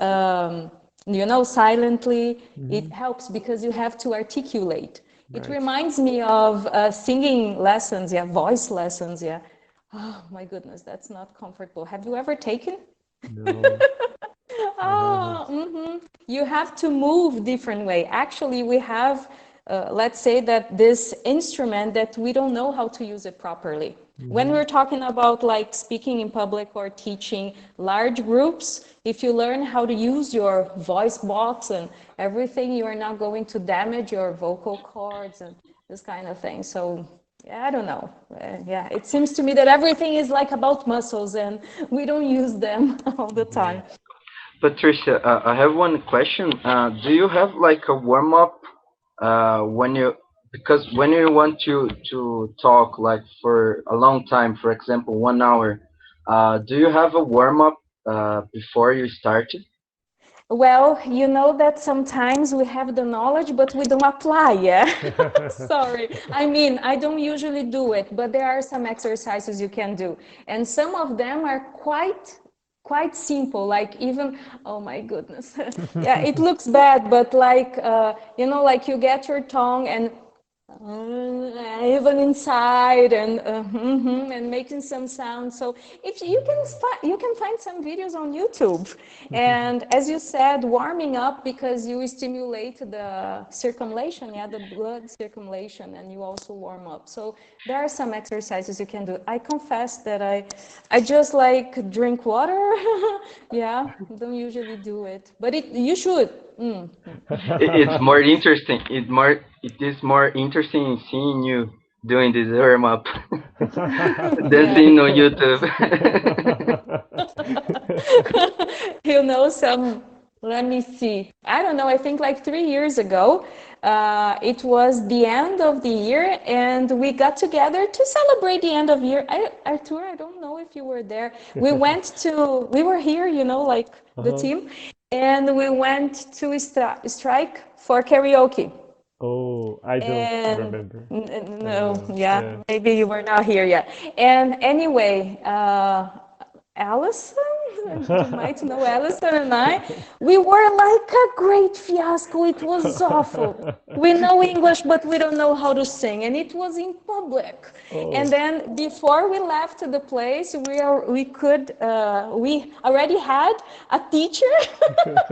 silently, Mm-hmm. it helps because you have to articulate. It Right. reminds me of singing lessons, yeah, voice lessons, yeah. Oh my goodness, that's not comfortable. Have you ever taken? No, I Oh, haven't. You have to move different way. Actually, we have, let's say that this instrument that we don't know how to use it properly. When Mm-hmm. we're talking about like speaking in public or teaching large groups, if you learn how to use your voice box and everything, you are not going to damage your vocal cords and this kind of thing. So yeah, I don't know. Yeah, it seems to me that everything is like about muscles and we don't use them all the Mm-hmm. time. Patricia, I have one question. Do you have like a warm up when you because when you want to talk like for a long time, for example, 1 hour, do you have a warm up before you start it? Well, you know that sometimes we have the knowledge, but we don't apply, yeah? Sorry. I mean, I don't usually do it, but there are some exercises you can do. And some of them are quite simple, like even, oh my goodness. Yeah, it looks bad, but like, like you get your tongue and even inside and making some sound. So if you can find some videos on YouTube. And as you said, warming up because you stimulate the circulation, yeah, the blood circulation, and you also warm up. So there are some exercises you can do. I confess that I just like drink water. Yeah, don't usually do it, but you should. It's more interesting. It is more interesting seeing you doing this warm up than Yeah. seeing on YouTube. Let me see. I don't know, I think like 3 years ago, it was the end of the year and we got together to celebrate the end of year. Arthur, I don't know if you were there. We were here, like the Uh-huh. team, and we went to strike for karaoke. Oh, I don't And remember. I don't no, know. yeah, Yeah. maybe you were not here yet. And anyway, Allison, you might know Allison and I, we were like a great fiasco. It was awful. We know English, but we don't know how to sing, and it was in public. And Oh. then before we left the place, we already had a teacher,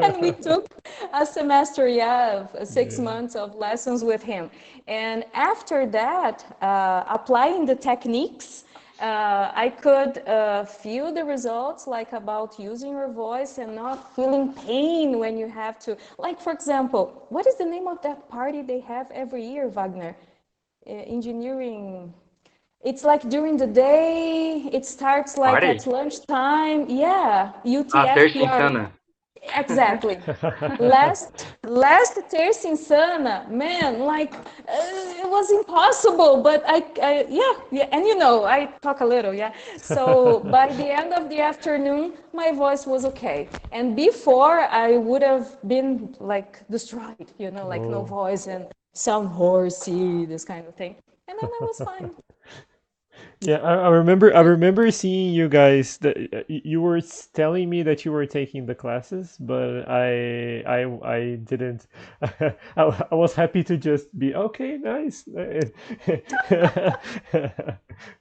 and we took a semester, yeah, of six Yeah. months of lessons with him. And after that, applying the techniques, I could feel the results, like about using your voice and not feeling pain when you have to. Like, for example, what is the name of that party they have every year, Wagner? Engineering. It's like during the day, it starts like Party? at lunchtime. Yeah, Ah, terça UTFPR. insana. Exactly. Last terça insana, man, like it was impossible. But yeah, and you know, I talk a little, yeah. So by the end of the afternoon, my voice was okay. And before, I would have been like destroyed, you know, like no Oh. voice and sound horsey, this kind of thing. And then I was fine. Yeah, I remember. I remember seeing you guys. That you were telling me that you were taking the classes, but I didn't. I was happy to just be okay. Nice.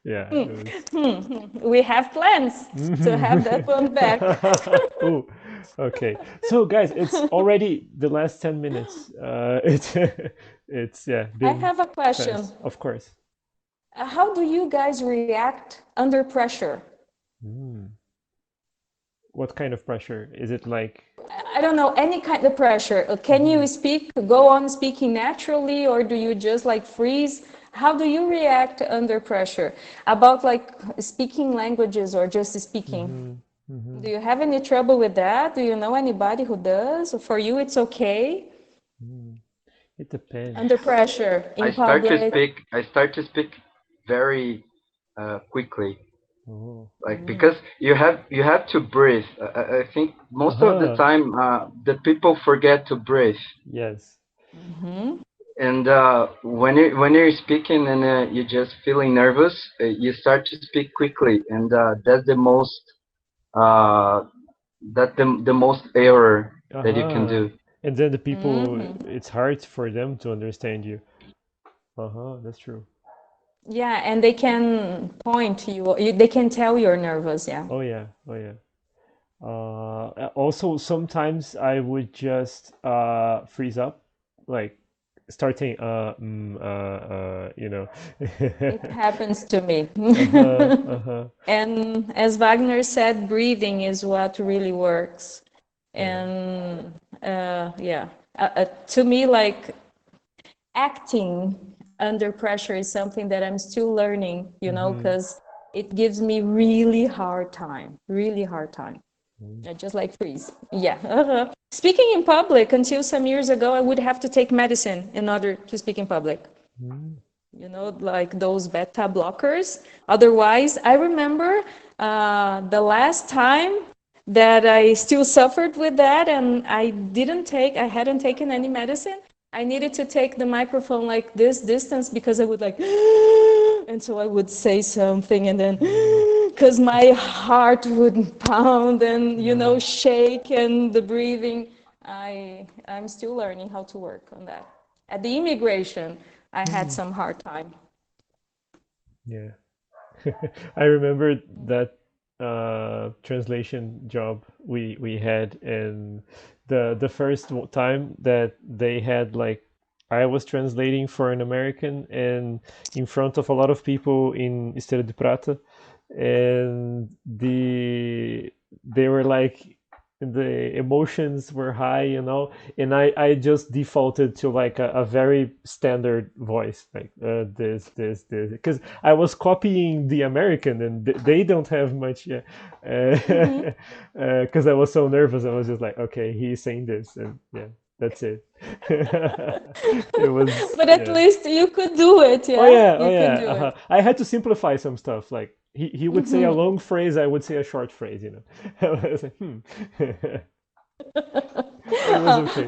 Yeah, it was. We have plans to have that one back. Ooh, okay. So guys, it's already the last 10 minutes. It's yeah I been have a question. fast, of course. How do you guys react under pressure? Mm. What kind of pressure? Is it like? I don't know, any kind of pressure. Can you go on speaking naturally, or do you just like freeze? How do you react under pressure? About like speaking languages or just speaking? Mm-hmm, mm-hmm, Do you have any trouble with that? Do you know anybody who does? Or for you, it's okay mm. It depends. under pressure in public? I start to speak very quickly, Oh. like because you have to breathe. I think most of the Uh-huh. time the people forget to breathe, Yes. and when you're speaking and you're just feeling nervous, you start to speak quickly, and that's uh, the most error that you can Uh-huh. do. And then the people, it's hard for them to understand you. Uh-huh, that's true. Yeah, and they can point they can tell you're nervous, yeah. Oh yeah, oh yeah. Also, sometimes I would just freeze up, like starting you know. It happens to me. Uh-huh, uh-huh. And as Wagner said, breathing is what really works. Yeah. And yeah, to me, like acting under pressure is something that I'm still learning, you know, Mm-hmm. because it gives me really hard time, really hard time. I just like freeze. Yeah. Speaking in public, until some years ago, I would have to take medicine in order to speak in public. Mm-hmm. You know, like those beta blockers. Otherwise, I remember the last time that I still suffered with that, and I hadn't taken any medicine. I needed to take the microphone like this distance because I would like, and so I would say something, and then, because my heart would pound and, you know, shake, and the breathing. I'm still learning how to work on that. At the immigration, I had Mm-hmm. some hard time. Yeah. I remember that translation job we had, and the first time that they had, like, I was translating for an American and in front of a lot of people in Estrela de Prata, and they were like, the emotions were high, and I just defaulted to like a very standard voice, like this, because I was copying the American, and they don't have much, yeah, because I was so nervous. I was just like, okay, he's saying this, and yeah, that's it. It was, But at yeah. least you could do it, Oh yeah? yeah, oh You could yeah. do Uh-huh. it. I had to simplify some stuff. Like he would say a long phrase, I would say a short phrase. I was like, It was okay.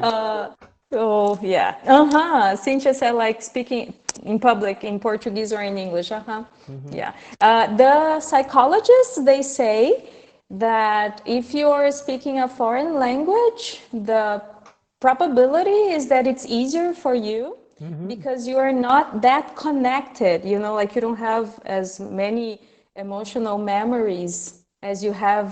Oh, yeah. Uh-huh. Cynthia said like speaking in public in Portuguese or in English. Uh-huh. Hmm. Yeah. The psychologists, they say that if you're speaking a foreign language, the probability is that it's easier for you Hmm. because you are not that connected, you know, like you don't have as many emotional memories as you have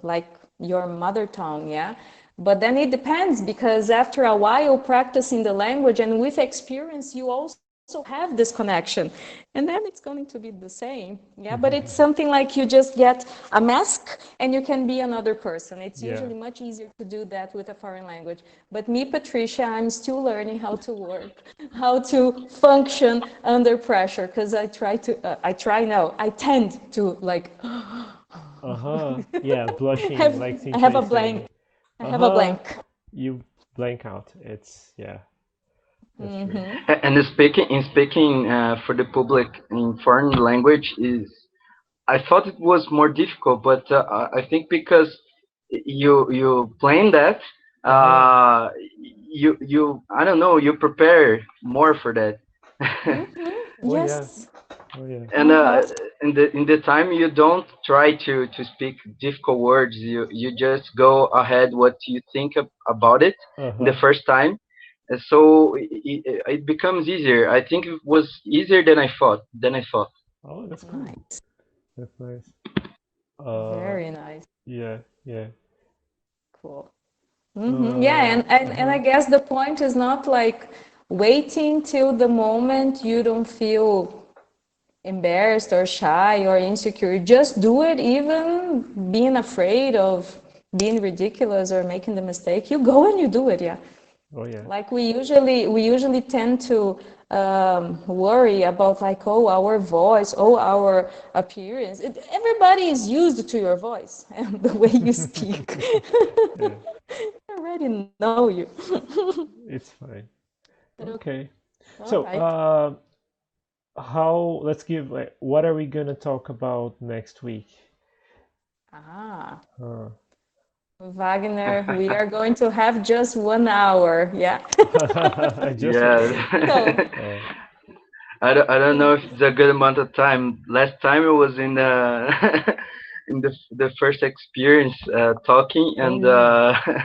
like your mother tongue, yeah? But then it depends because after a while practicing the language and with experience, you also have this connection. And then it's going to be the same. Yeah, but it's something like you just get a mask and you can be another person. It's Yeah. usually much easier to do that with a foreign language. But me, Patricia, I'm still learning how to work, how to function under pressure, because I tend to like, Uh-huh. Yeah, blushing, have, like I have Cynthia a is saying. blank. I have a Uh-huh. blank. You blank out. It's yeah, that's true. And speaking for the public in foreign language is, I thought it was more difficult, but I think because you plan that, Uh-huh. uh, you I don't know, you prepare more for that. Oh yeah. Yes. Oh yeah. And in the time you don't try to speak difficult words, you just go ahead what you think about it in the Uh-huh. first time. And so it becomes easier. I think it was easier than I thought. Oh, that's cool. Nice. That's nice. Uh, Very nice. yeah, yeah. Cool. Yeah, and I Uh-huh. guess the point is not like waiting till the moment you don't feel embarrassed or shy or insecure. Just do it, even being afraid of being ridiculous or making the mistake. You go and you do it, yeah. Oh yeah. Like we usually tend to worry about like, oh, our voice, oh, our appearance. Everybody is used to your voice and the way you speak. Yeah. I already know you. It's fine. But Okay. all So, right. how, let's give like, what are we gonna talk about next week? Ah, Uh, Wagner, we are going to have just 1 hour. Yeah. just one Yeah. hour. So, Oh. I don't know if it's a good amount of time. Last time it was in in the first experience talking, Oh and yeah.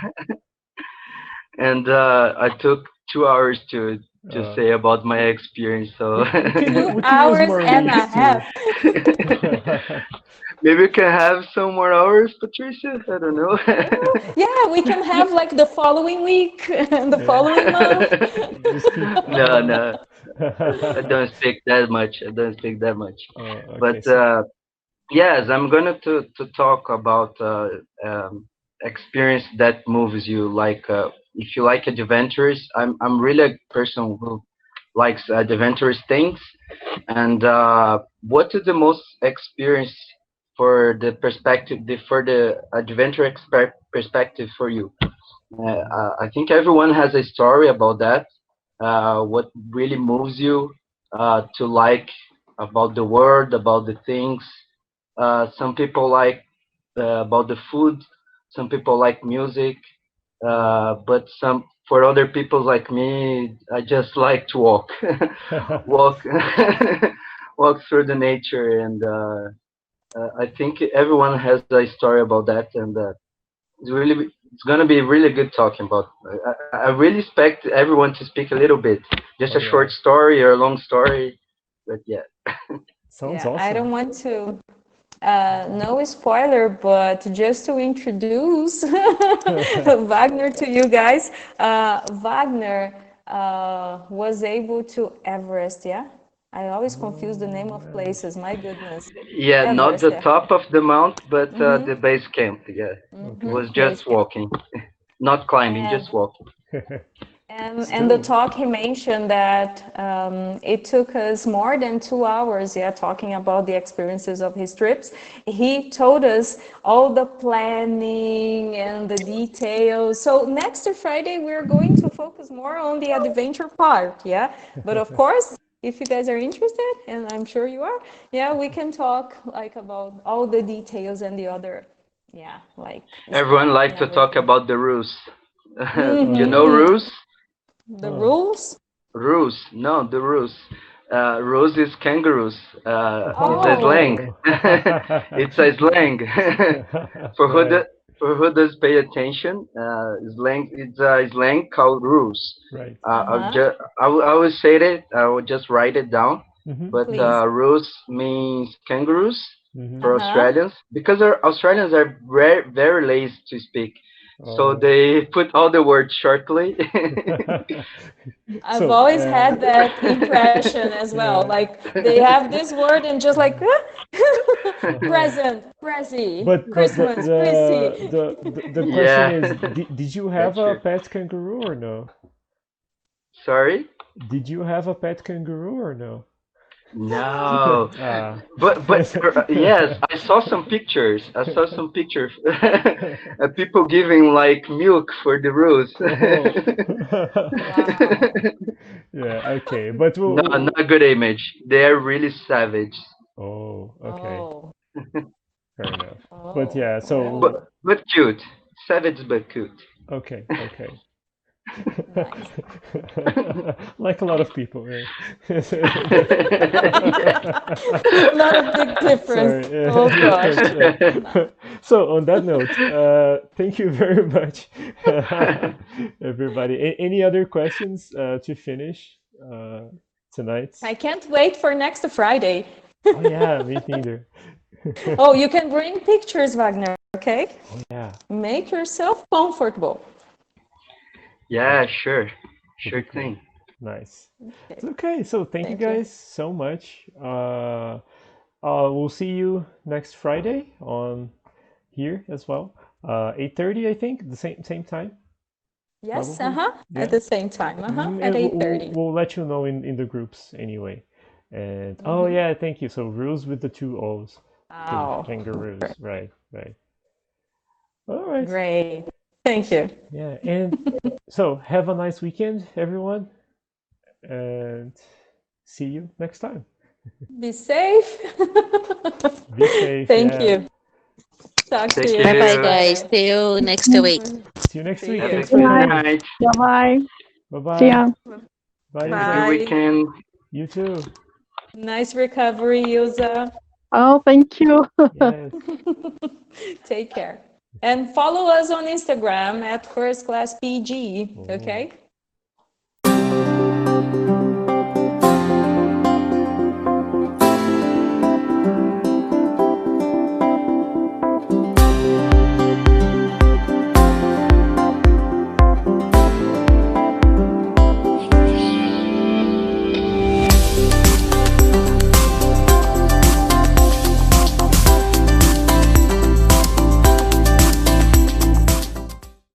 I took 2 hours to Uh, say about my experience. So two we can use hours more and a weeks too. half. maybe we can have some more hours, Patricia. I don't know. Oh, yeah, we can have like the following week and the Yeah. following month. Just keep. No, no, I don't speak that much. I don't speak that much. Okay. But So. yes, I'm gonna to talk about experience that moves you. Like if you like adventures, I'm really a person who likes adventurous things. And what is the most experience for the perspective, for the adventure perspective for you? I think everyone has a story about that. What really moves you to like about the world, about the things. Some people like about the food. Some people like music. But some for other people like me, I just like to walk, walk, walk through the nature, and I think everyone has a story about that, and it's gonna be really good talking about. I really expect everyone to speak a little bit, just Oh a short yeah. story or a long story, but yeah. Sounds Yeah, I awesome. don't want to, no spoiler, but just to introduce Wagner to you guys, Wagner was able to Everest, yeah? I always confuse the name Oh, of places, Everest. my goodness. Yeah, not Everest, the yeah. top of the mount, but the base camp. Yeah, it Okay. was Base just camp. walking, not climbing, And just walking. And the Still. talk he mentioned that it took us more than 2 hours, yeah, talking about the experiences of his trips. He told us all the planning and the details. So next Friday, we're going to focus more on the adventure part, yeah. But of course, if you guys are interested, and I'm sure you are, yeah, we can talk like about all the details and the other, yeah, like Everyone steps and likes to talk everything. about the ruse. You know Okay. Hmm. ruse? The Oh. rules. Ruse, no, the ruse. Ruse is kangaroos. It's a slang. Oh. It's a slang. for who Right. the, for who does pay attention, slang. It's a slang called ruse. Right. Uh-huh. I will say it. I will just write it down. Mm-hmm. But Please. Please. ruse means kangaroos Mm-hmm. for Uh-huh. Australians, because Australians are very lazy to speak. So they put all the words shortly. I've So, always had that impression as well. yeah. Like they have this word and just like present, prezi, But Christmas, Chrissy. the question Yeah, is, did you have that's a true. pet kangaroo or no? Sorry? Did you have a pet kangaroo or no? No. Ah. But yes, I saw some pictures. I saw some pictures. People giving like milk for the rose. Oh. Wow. Yeah, okay. But No, not a good image. They're really savage. oh, okay. Oh, Fair enough. But oh, yeah, oh, so But cute. Savage but cute. okay, okay. nice. Like a lot of people, right? Not a big difference. Sorry. Yeah. Oh gosh. But, so on that note, thank you very much, everybody. Any other questions to finish tonight? I can't wait for next Friday. Oh yeah, me neither. Oh, you can bring pictures, Wagner, okay? Oh yeah. Make yourself comfortable. Yeah, sure. Sure Okay. thing. Nice. Okay. Okay, so thank you Thank you. guys so much. We'll see you next Friday on here as well. 8:30, I think, the same time, Yes, probably. at Yeah. the same time, Mhm, at and we'll, 8:30. we'll let you know in the groups anyway. And oh Mhm. yeah, thank you. So rules with the two O's. Wow. Kangaroos. Right, right. All right. Great. Thank you. Yeah, and so have a nice weekend, everyone, and see you next time. Be safe. Be safe. Thank Yeah. you. Talk to Thank you Bye next bye, you. guys. Friday. See you next week. See you next See week. Have a you. Thanks for Good good night. joining. night. Bye bye. Bye See bye. ya. Bye, Enjoy Ilse. Bye. weekend. You too. Nice recovery, Ilza. Oh, thank you. Yes. Take care. And follow us on Instagram at First Class PG. Oh. Okay?